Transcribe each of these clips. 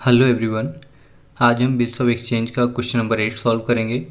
Hello everyone. आज हम bills of exchange का क्वेश्चन नंबर 8 सॉल्व करेंगे।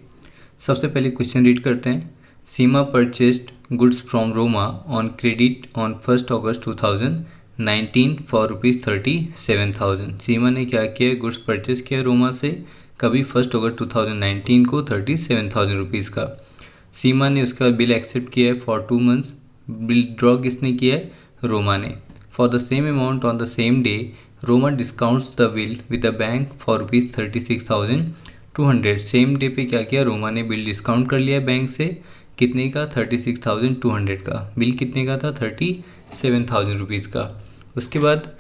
सबसे पहले क्वेश्चन रीड करते हैं। Seema purchased goods from Roma on credit on 1 August 2019 for ₹37,000। सीमा ने क्या किया, गुड्स परचेज किया रोमा से कभी 1 अगस्त 2019 को 37,000 रुपीज़ का। सीमा ने उसका बिल एक्सेप्ट किया है फॉर 2 मंथ्स। बिल ड्रॉ किसने किया है, रोमा ने। For the same amount on the same day Roma discounts the bill with the bank for ₹36,200। Same day पे क्या किया, रोमा ने बिल डिस्काउंट कर लिया बैंक से। कितने का, 36,200 का। बिल कितने का था, 37,000 रुपीज़ का। उसके बाद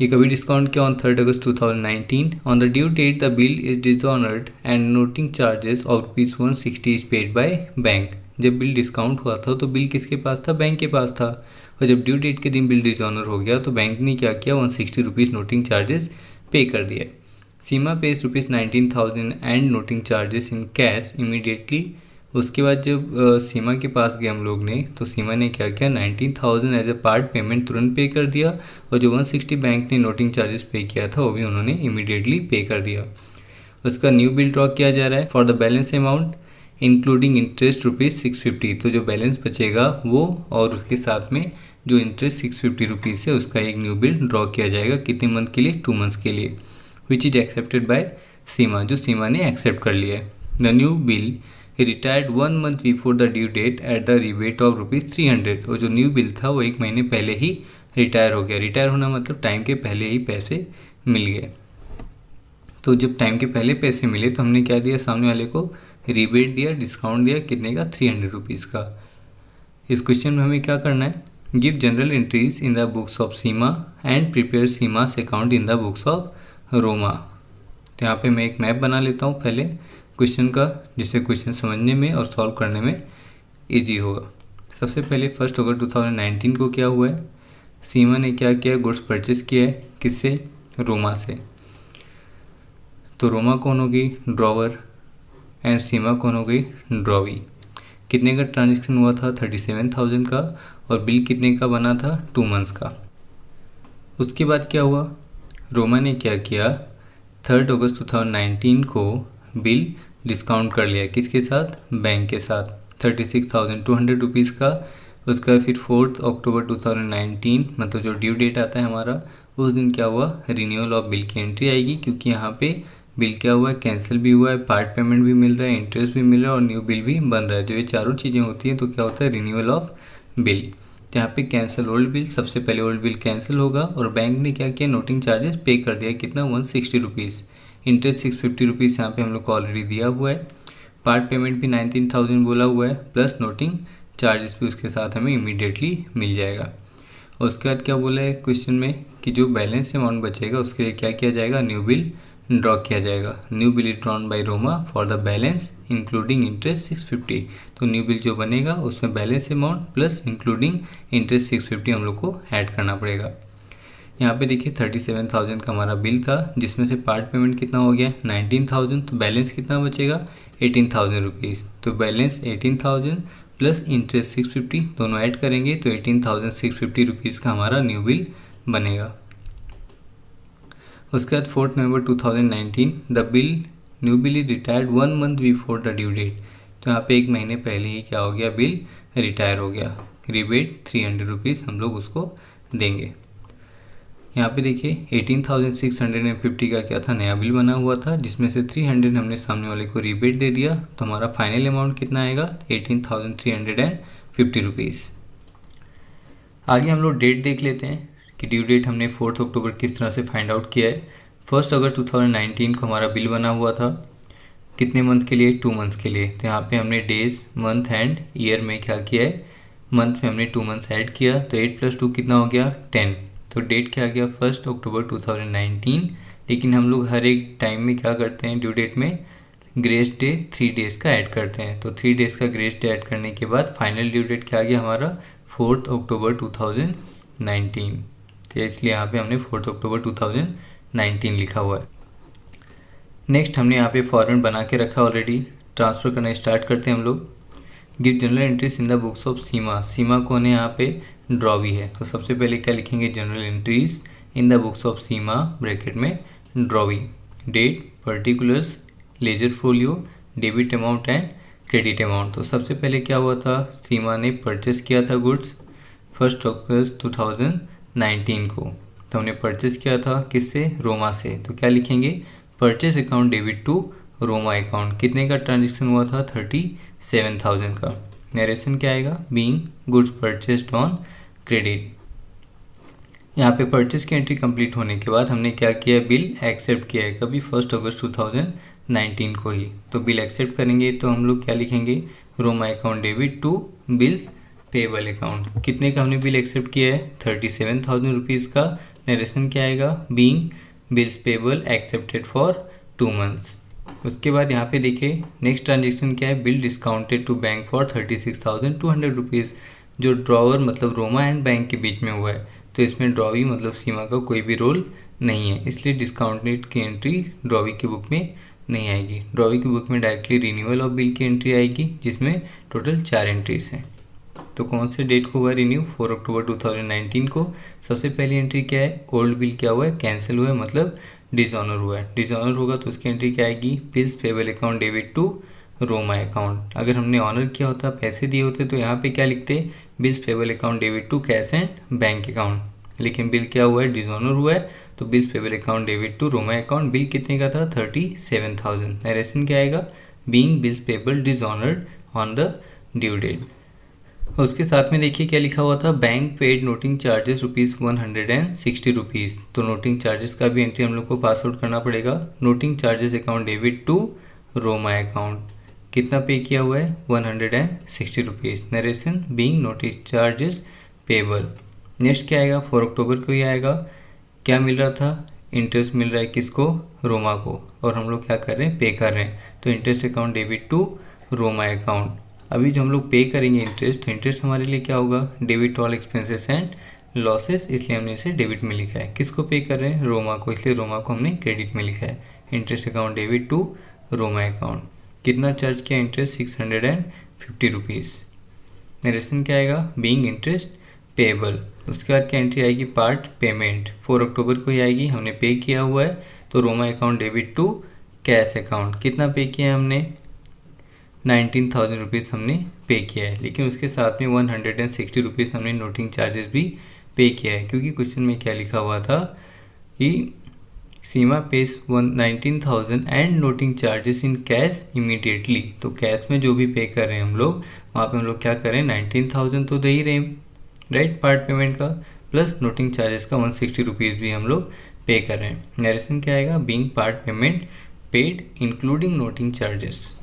ये कभी डिस्काउंट किया on 3 August 2019। On the due date the bill is dishonoured and noting charges of ₹160 is paid by bank. जब बिल डिस्काउंट हुआ था तो बिल किसके पास था, बैंक के पास था। और जब ड्यू डेट के दिन बिल डिसऑनर हो गया तो बैंक ने क्या किया, 160 रुपीज़ नोटिंग चार्जेस पे कर दिए। Seema pays ₹19,000 and noting charges in cash immediately. उसके बाद जब सीमा के पास गए हम लोग ने तो सीमा ने क्या किया, 19,000 एज ए पार्ट पेमेंट तुरंत पे कर दिया। और जो 160 बैंक ने नोटिंग चार्जेस पे किया था वो भी उन्होंने इमीडिएटली पे कर दिया। उसका न्यू बिल ड्रॉ किया जा रहा है for the balance amount including interest ₹650। तो जो बैलेंस बचेगा वो और उसके साथ में जो इंटरेस्ट 650 रुपीज़ है उसका एक न्यू बिल ड्रॉ किया जाएगा। कितने मंथ के लिए, 2 मंथ्स के लिए। Which is accepted by Seema, जो सीमा ने एक्सेप्ट कर लिया है। The new bill retired 1 month before the due date at the rebate of ₹300। और जो न्यू बिल था वो 1 महीने पहले ही रिटायर हो गया। रिटायर होना मतलब टाइम के पहले ही पैसे मिल गए। तो जब टाइम के पहले पैसे मिले तो हमने क्या दिया, सामने वाले को रिबेट दिया, डिस्काउंट दिया। कितने का, 300 रुपीज़ का। इस क्वेश्चन में हमें क्या करना है, give journal entries in the books of Seema and prepare Seema's account in the books of Roma. तो यहाँ पे मैं एक मैप बना लेता हूँ पहले क्वेश्चन का, जिससे क्वेश्चन समझने में और सॉल्व करने में इजी होगा। सबसे पहले 1 अगस्त 2019 को क्या हुआ है, सीमा ने क्या किया, गुड्स परचेज किया है। किससे, रोमा से। तो रोमा कौन होगी, ड्रॉवर, एंड सीमा कौन हो गई, ड्रॉवी। कितने का ट्रांजेक्शन हुआ था, 37,000 का। और बिल कितने का बना था, 2 मंथ्स का। उसके बाद क्या हुआ, रोमा ने क्या किया, 3 अगस्त 2019 को बिल डिस्काउंट कर लिया। किसके साथ, बैंक के साथ, 36,200 रुपीज़ का। उसका फिर 4 अक्टूबर 2019 मतलब जो ड्यू डेट आता है हमारा, उस दिन क्या हुआ, रिन्यूअल ऑफ बिल की एंट्री आएगी। क्योंकि यहाँ पे बिल क्या हुआ है, कैंसिल भी हुआ है, पार्ट पेमेंट भी मिल रहा है, इंटरेस्ट भी मिल रहा है और न्यू बिल भी बन रहा है। जो ये चारों चीज़ें होती हैं तो क्या होता है, रिन्यूअल ऑफ बिल। तो यहाँ पे कैंसिल ओल्ड बिल, सबसे पहले ओल्ड बिल कैंसिल होगा। और बैंक ने क्या किया, नोटिंग चार्जेस पे कर दिया। कितना, 160 रुपीज़। इंटरेस्ट 650 रुपीज़ यहाँ पे हम लोग को ऑलरेडी दिया हुआ है। पार्ट पेमेंट भी 19,000 बोला हुआ है, प्लस नोटिंग चार्जेस भी उसके साथ हमें इमीडिएटली मिल जाएगा। और उसके बाद क्या बोला है क्वेश्चन में कि जो बैलेंस अमाउंट बचेगा उसके लिए क्या किया जाएगा, न्यू बिल ड्रॉ किया जाएगा। New bill is drawn by Roma for the balance including interest 650। तो न्यू बिल जो बनेगा उसमें balance amount plus including interest 650 हम लोग को ऐड करना पड़ेगा। यहाँ पे देखिए 37,000 का हमारा बिल था, जिसमें से पार्ट पेमेंट कितना हो गया, 19,000। तो बैलेंस कितना बचेगा, 18,000 रुपीज़। तो बैलेंस 18,000 प्लस इंटरेस्ट 650 दोनों ऐड करेंगे तो 18,650 रुपीज़ का हमारा न्यू बिल बनेगा। उसके बाद 4 November 2019 the bill new bill is retired 1 month before the due date. तो यहाँ पे 1 महीने पहले ही क्या हो गया, बिल रिटायर हो गया। रिबेट 300 रुपीज़ हम लोग उसको देंगे। यहाँ पे देखिए 18,650 का क्या था, नया बिल बना हुआ था, जिसमें से 300 हमने सामने वाले को रिबेट दे दिया। तो हमारा फाइनल अमाउंट कितना आएगा, 18,350 रुपीज़। आगे हम लोग डेट देख लेते हैं कि ड्यू डेट हमने 4 अक्टूबर किस तरह से फाइंड आउट किया है। 1 अगस्त 2019 को हमारा बिल बना हुआ था, कितने मंथ के लिए, 2 मंथ्स के लिए। तो यहाँ पे हमने डेज, मंथ एंड ईयर में क्या किया है, मंथ में हमने 2 मंथ्स ऐड किया। तो 8 + 2 कितना हो गया, 10। तो डेट क्या आ गया, 1 अक्टूबर 2019। लेकिन हम लोग हर एक टाइम में क्या करते हैं, ड्यू डेट में ग्रेस डे 3 डेज़ का ऐड करते हैं। तो 3 डेज़ का ग्रेस डे ऐड करने के बाद फाइनल ड्यू डेट क्या आ गया हमारा, 4 अक्टूबर 2019। तो इसलिए यहाँ पे हमने 4 अक्टूबर 2019 लिखा हुआ है। नेक्स्ट हमने यहाँ पे फॉर्मेट बना के रखा ऑलरेडी। ट्रांसफ़र करना स्टार्ट करते हैं हम लोग। Give journal entries in the books of Seema. Seema कौन है यहाँ पे, ड्रॉवी है। तो सबसे पहले क्या लिखेंगे, journal entries in the books of Seema bracket में drawee, date, particulars, ledger folio, debit amount and credit amount. तो सबसे पहले क्या हुआ था, सीमा ने परचेस किया था गुड्स 1 अगस्त 2019 को। तो हमने परचेस किया था किससे, रोमा से। तो क्या लिखेंगे, purchase account debit to Roma account. कितने का ट्रांजेक्शन हुआ था, 37,000 का। नरेशन क्या आएगा, being goods purchased on credit. यहाँ पे परचेस की एंट्री कंप्लीट होने के बाद हमने क्या किया, बिल एक्सेप्ट किया है, कभी 1 अगस्त 2019 को ही। तो बिल एक्सेप्ट करेंगे तो हम लोग क्या लिखेंगे, Roma account debit to bills payable account. कितने का हमने बिल एक्सेप्ट किया है, 37,000 रुपीज़ का। नरेशन क्या आएगा, being bills payable accepted for 2 months. उसके बाद यहाँ पे देखिए नेक्स्ट ट्रांजेक्शन क्या है, bill discounted to bank for 36,200 rupees. जो ड्रॉवर मतलब रोमा एंड बैंक के बीच में हुआ है, तो इसमें ड्रॉवी मतलब सीमा का कोई भी रोल नहीं है, इसलिए डिस्काउंटेड की एंट्री ड्रॉवी की बुक में नहीं आएगी। ड्रॉवी की बुक में डायरेक्टली रिन्यूअल ऑफ बिल की एंट्री आएगी, जिसमें टोटल 4 एंट्रीज हैं। तो कौन से डेट को हुआ रिन्यू, 4 अक्टूबर 2019 को। सबसे पहली एंट्री क्या है, ओल्ड बिल क्या हुआ है, कैंसिल हुआ है, मतलब डिसऑनर हुआ है। डिसऑनर होगा तो उसकी एंट्री क्या आएगी, bills payable account debit to Roma account. अगर हमने ऑनर किया होता, पैसे दिए होते, तो यहाँ पे क्या लिखते, bills payable account debit to cash and bank account. लेकिन बिल क्या हुआ है, डिसऑनर हुआ है, तो bills payable account debit to Roma account. Bill कितने का था, 37,000। नरेशन क्या आएगा, being bills payable dishonoured on the due date. उसके साथ में देखिए क्या लिखा हुआ था, bank paid noting charges ₹160 rupees. तो नोटिंग चार्जेस का भी एंट्री हम लोग को पास आउट करना पड़ेगा। Noting charges account debit to Roma account. कितना पे किया हुआ है, 160 rupees. Narration being noting charges payable. Next क्या आएगा, 4 अक्टूबर को ही आएगा। क्या मिल रहा था, इंटरेस्ट मिल रहा है किसको, रोमा को, और हम लोग क्या कर रहे हैं, पे कर रहे हैं। तो interest account debit to Roma account. अभी जो हम लोग पे करेंगे इंटरेस्ट, तो इंटरेस्ट हमारे लिए क्या होगा, debit all expenses and losses, इसलिए हमने इसे डेबिट में लिखा है। किसको पे कर रहे हैं, रोमा को, इसलिए रोमा को हमने क्रेडिट में लिखा है। Interest account debit to Roma account. कितना चार्ज किया इंटरेस्ट, 650 रुपीज़। नरेशन क्या आएगा, बीइंग इंटरेस्ट पेएबल। उसके बाद क्या एंट्री आएगी, पार्ट पेमेंट। 4 अक्टूबर को ही आएगी, हमने पे किया हुआ है, तो Roma account debit to cash account. कितना पे किया है हमने, 19,000 रुपीज़ हमने पे किया है। लेकिन उसके साथ में 160 रुपीज़ हमने नोटिंग चार्जेस भी पे किया है, क्योंकि क्वेश्चन में क्या लिखा हुआ था कि Seema pays 19,000 and noting charges in cash immediately. तो कैश में जो भी पे कर रहे हैं हम लोग, वहाँ पे हम लोग क्या करें, 19,000 तो दे ही रहे हैं, राइट, पार्ट पेमेंट का, प्लस नोटिंग चार्जेस का 160 रुपीज़ भी हम लोग पे कर रहे हैं। नरेशन क्या आएगा, being part payment paid including noting charges.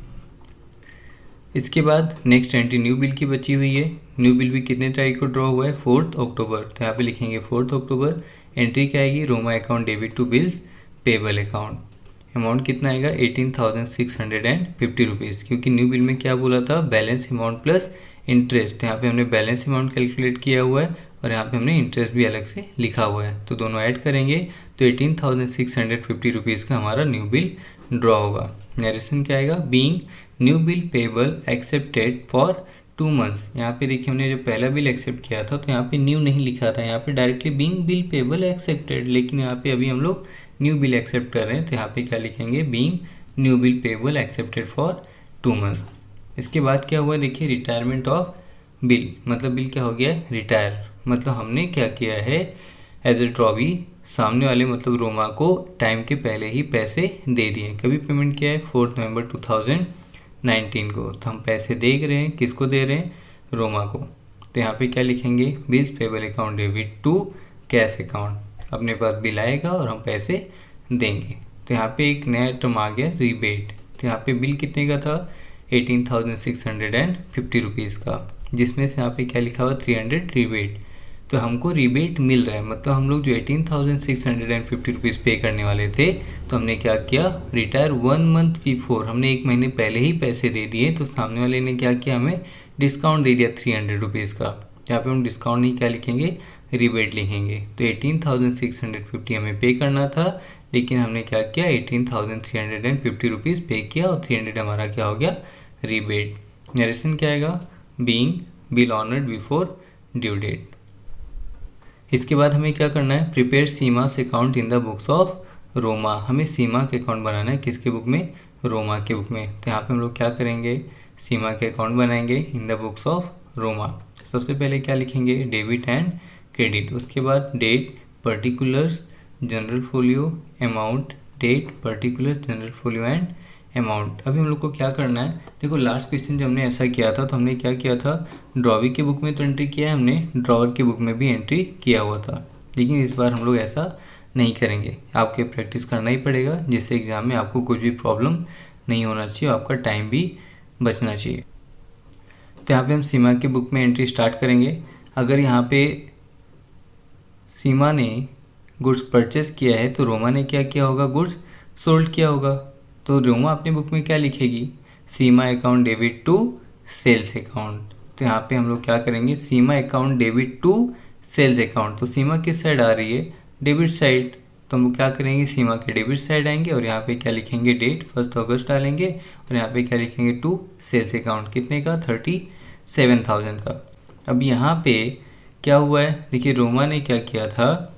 इसके बाद नेक्स्ट एंट्री न्यू बिल की बची हुई है। न्यू बिल भी कितने तारीख को ड्रॉ हुआ है, 4 अक्टूबर। तो यहाँ पे लिखेंगे 4 अक्टूबर। एंट्री क्या आएगी, Roma account debit to bills payable account. Amount कितना आएगा, 18,650 रुपीज़, क्योंकि न्यू बिल में क्या बोला था, बैलेंस अमाउंट प्लस इंटरेस्ट। यहाँ पे हमने बैलेंस अमाउंट कैलकुलेट किया हुआ है और यहाँ पे हमने इंटरेस्ट भी अलग से लिखा हुआ है, तो दोनों ऐड करेंगे तो 18,650 रुपीज़ का हमारा न्यू बिल ड्रॉ होगा। नरेशन क्या आएगा, being new bill payable accepted for 2 months. यहाँ पे देखिए हमने जो पहला बिल एक्सेप्ट किया था, तो यहाँ पे न्यू नहीं लिखा था, यहाँ पे directly being bill payable accepted. लेकिन यहाँ पे अभी हम लोग न्यू बिल एक्सेप्ट कर रहे हैं, तो यहाँ पे क्या लिखेंगे, being new bill payable accepted for 2 months. इसके बाद क्या हुआ, देखिए रिटायरमेंट ऑफ बिल, मतलब बिल क्या हो गया, रिटायर। मतलब हमने क्या किया है, एज ए ड्रॉवी सामने वाले मतलब रोमा को टाइम के पहले ही पैसे दे दिए। कभी पेमेंट किया है, 4 नवंबर 2019 को। तो हम पैसे दे रहे हैं, किसको दे रहे हैं, रोमा को। तो यहाँ पे क्या लिखेंगे, bills payable account debit to cash account. अपने पास बिल आएगा और हम पैसे देंगे। तो यहाँ पे एक नया टर्म आ गया, रिबेट। तो यहाँ पे बिल कितने का था, 18,650 रुपीज़ का, जिसमें से यहाँ पे क्या लिखा हुआ, 300 रिबेट। तो हमको रिबेट मिल रहा है, मतलब हम लोग जो 18,650 रुपीज़ पे करने वाले थे, तो हमने क्या किया, रिटायर 1 मंथ बिफोर, हमने 1 महीने पहले ही पैसे दे दिए। तो सामने वाले ने क्या किया, हमें डिस्काउंट दे दिया 300 रुपीज़ का। यहाँ पे हम डिस्काउंट नहीं क्या लिखेंगे, रिबेट लिखेंगे। तो 18,650 हमें पे करना था, लेकिन हमने क्या किया, 18,350 रुपीज़ पे किया और 300 हमारा क्या हो गया, रिबेट। नरेशन क्या आएगा, being bill honoured before due date. इसके बाद हमें क्या करना है, prepare Seema's account in the books of Roma, हमें सीमा के अकाउंट बनाना है किसके बुक में, रोमा के बुक में। तो यहाँ पे हम लोग क्या करेंगे, सीमा के अकाउंट बनाएंगे in the books of Roma. सबसे पहले क्या लिखेंगे, डेबिट एंड क्रेडिट, उसके बाद date, particulars, journal folio, amount, date, particular, journal folio and amount. अभी हम लोग को क्या करना है, देखो लास्ट क्वेश्चन जब हमने ऐसा किया था तो हमने क्या किया था, ड्रॉवी के बुक में तो एंट्री किया है हमने, ड्रॉवर के बुक में भी एंट्री किया हुआ था। लेकिन इस बार हम लोग ऐसा नहीं करेंगे, आपके प्रैक्टिस करना ही पड़ेगा जिससे एग्जाम में आपको कुछ भी प्रॉब्लम नहीं होना चाहिए, आपका टाइम भी बचना चाहिए। तो यहाँ पे हम सीमा के बुक में एंट्री स्टार्ट करेंगे। अगर यहाँ पे सीमा ने गुड्स परचेस किया है तो रोमा ने क्या किया होगा, गुड्स सोल्ड किया होगा। तो रोमा अपने बुक में क्या लिखेगी, Seema account debit to sales account. तो यहाँ पे हम लोग क्या करेंगे, Seema account debit to sales account. तो सीमा किस साइड आ रही है, डेबिट साइड। तो हम लोग क्या करेंगे, सीमा के डेबिट साइड आएंगे और यहाँ पे क्या लिखेंगे, डेट 1 अगस्त डालेंगे और यहाँ पे क्या लिखेंगे, टू सेल्स अकाउंट, कितने का, 37,000 का। अब यहाँ पे क्या हुआ है, देखिए रोमा ने क्या किया था,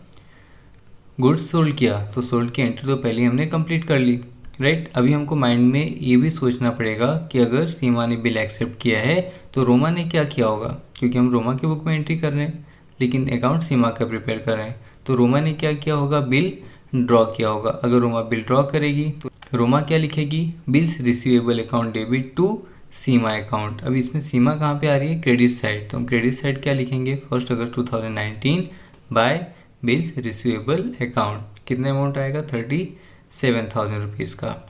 गुड्स सोल्ड किया, तो सोल्ड की एंट्री तो पहले हमने कंप्लीट कर ली, राइट। अभी हमको माइंड में ये भी सोचना पड़ेगा कि अगर सीमा ने बिल एक्सेप्ट किया है तो रोमा ने क्या किया होगा, क्योंकि हम रोमा के बुक में एंट्री कर रहे हैं लेकिन अकाउंट सीमा का प्रिपेयर कर रहे हैं। तो रोमा ने क्या किया होगा, बिल ड्रॉ किया होगा। अगर रोमा बिल ड्रॉ करेगी तो रोमा क्या लिखेगी, bills receivable account debit to Seema account. अभी इसमें सीमा कहाँ पे आ रही है, क्रेडिट साइड। तो हम क्रेडिट साइड क्या लिखेंगे, 1 August 2019 bye bills receivable account, कितना अमाउंट आएगा, 37,000 रुपीज़ का।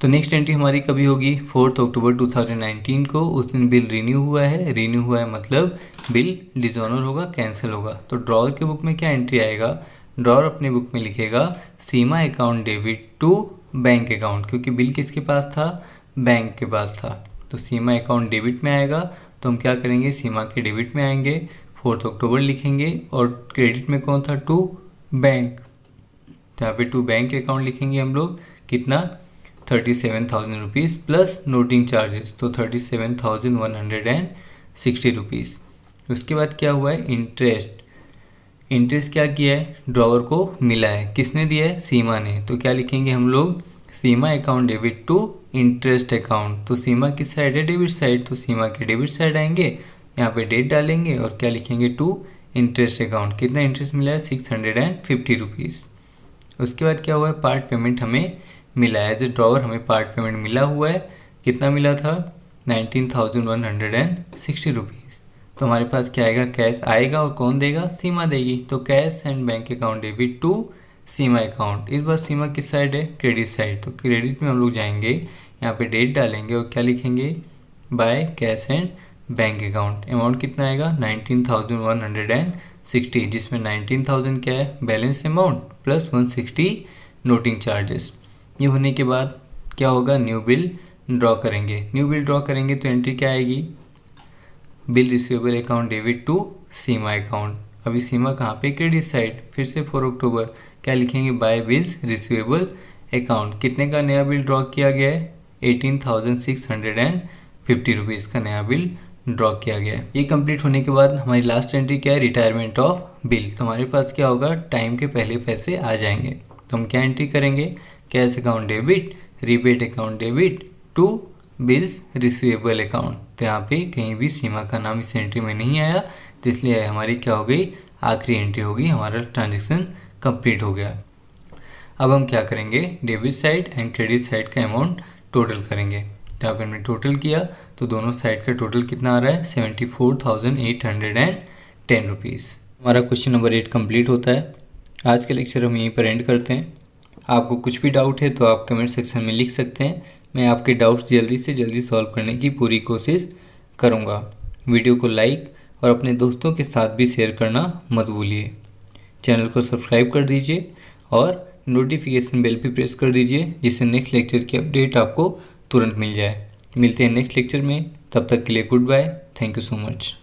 तो नेक्स्ट एंट्री हमारी कभी होगी, 4 अक्टूबर 2019 को। उस दिन बिल रिन्यू हुआ है, रिन्यू हुआ है मतलब बिल डिसऑनर होगा, कैंसिल होगा। तो ड्रॉवर के बुक में क्या एंट्री आएगा, ड्रॉवर अपने बुक में लिखेगा Seema account debit to bank account, क्योंकि बिल किसके पास था, बैंक के पास था। तो सीमा अकाउंट डेबिट में आएगा, तो हम क्या करेंगे, सीमा के डेबिट में आएंगे, 4 अक्टूबर लिखेंगे और क्रेडिट में कौन था, टू बैंक। तो यहाँ पे टू बैंक अकाउंट लिखेंगे हम लोग, कितना, 37,000 रुपीज़ प्लस नोटिंग चार्जेस, तो 37,160 रुपीज़। उसके बाद क्या हुआ है, इंटरेस्ट, इंटरेस्ट क्या किया है, ड्रॉवर को मिला है, किसने दिया है, सीमा ने। तो क्या लिखेंगे हम लोग, Seema account debit to interest account. तो सीमा किस साइड है, डेबिट साइड, तो सीमा के डेबिट साइड आएंगे, यहाँ पे डेट डालेंगे और क्या लिखेंगे, टू इंटरेस्ट अकाउंट, कितना इंटरेस्ट मिला है, 650 रुपीज़। उसके बाद क्या हुआ है, पार्ट पेमेंट हमें मिला है, एज ए ड्रॉवर हमें पार्ट पेमेंट मिला हुआ है, कितना मिला था, 19,160 रुपीज़। तो हमारे पास क्या आएगा, कैश आएगा और कौन देगा, सीमा देगी। तो cash and bank account debit to Seema account. इस बार सीमा किस साइड है, क्रेडिट साइड। तो क्रेडिट में हम लोग जाएंगे, यहाँ पे डेट डालेंगे और क्या लिखेंगे, by cash and bank account. Amount कितना आएगा, 19,160, जिसमें 19,000 क्या है, balance amount plus 160 noting charges. ये होने के बाद क्या होगा, न्यू बिल ड्रॉ करेंगे। न्यू बिल ड्रॉ करेंगे तो एंट्री क्या आएगी, bill receivable account debit to Seema account. अभी सीमा कहाँ पे, क्रेडिट साइड। फिर से 4 अक्टूबर क्या लिखेंगे, बाय बिल्स रिसीवेबल अकाउंट, कितने का नया बिल ड्रॉ किया गया है, 18,650 रुपीज़ का नया बिल ड्रॉ किया गया है। ये कंप्लीट होने के बाद हमारी लास्ट एंट्री क्या है, रिटायरमेंट ऑफ बिल। तो हमारे पास क्या होगा, टाइम के पहले पैसे आ जाएंगे। तो हम क्या एंट्री करेंगे, cash account debit, rebate account debit to bills receivable account. तो यहाँ पे कहीं भी सीमा का नाम इस एंट्री में नहीं आया, तो इसलिए हमारी क्या हो गई, आखिरी एंट्री होगी, हमारा ट्रांजेक्शन कंप्लीट हो गया। अब हम क्या करेंगे, debit side and credit side का अमाउंट टोटल करेंगे। तो यहाँ पे हमने टोटल किया तो दोनों साइड का टोटल कितना आ रहा है, 74,810 रुपीज़। हमारा क्वेश्चन नंबर 8 कंप्लीट होता है। आज का लेक्चर हम यहीं पर एंड करते हैं। आपको कुछ भी डाउट है तो आप कमेंट सेक्शन में लिख सकते हैं, मैं आपके डाउट्स जल्दी से जल्दी सॉल्व करने की पूरी कोशिश करूँगा। वीडियो को लाइक और अपने दोस्तों के साथ भी शेयर करना मत भूलिए। चैनल को सब्सक्राइब कर दीजिए और नोटिफिकेशन बेल भी प्रेस कर दीजिए, जिससे नेक्स्ट लेक्चर की अपडेट आपको तुरंत मिल जाए। मिलते हैं नेक्स्ट लेक्चर में, तब तक के लिए good bye, thank you so much.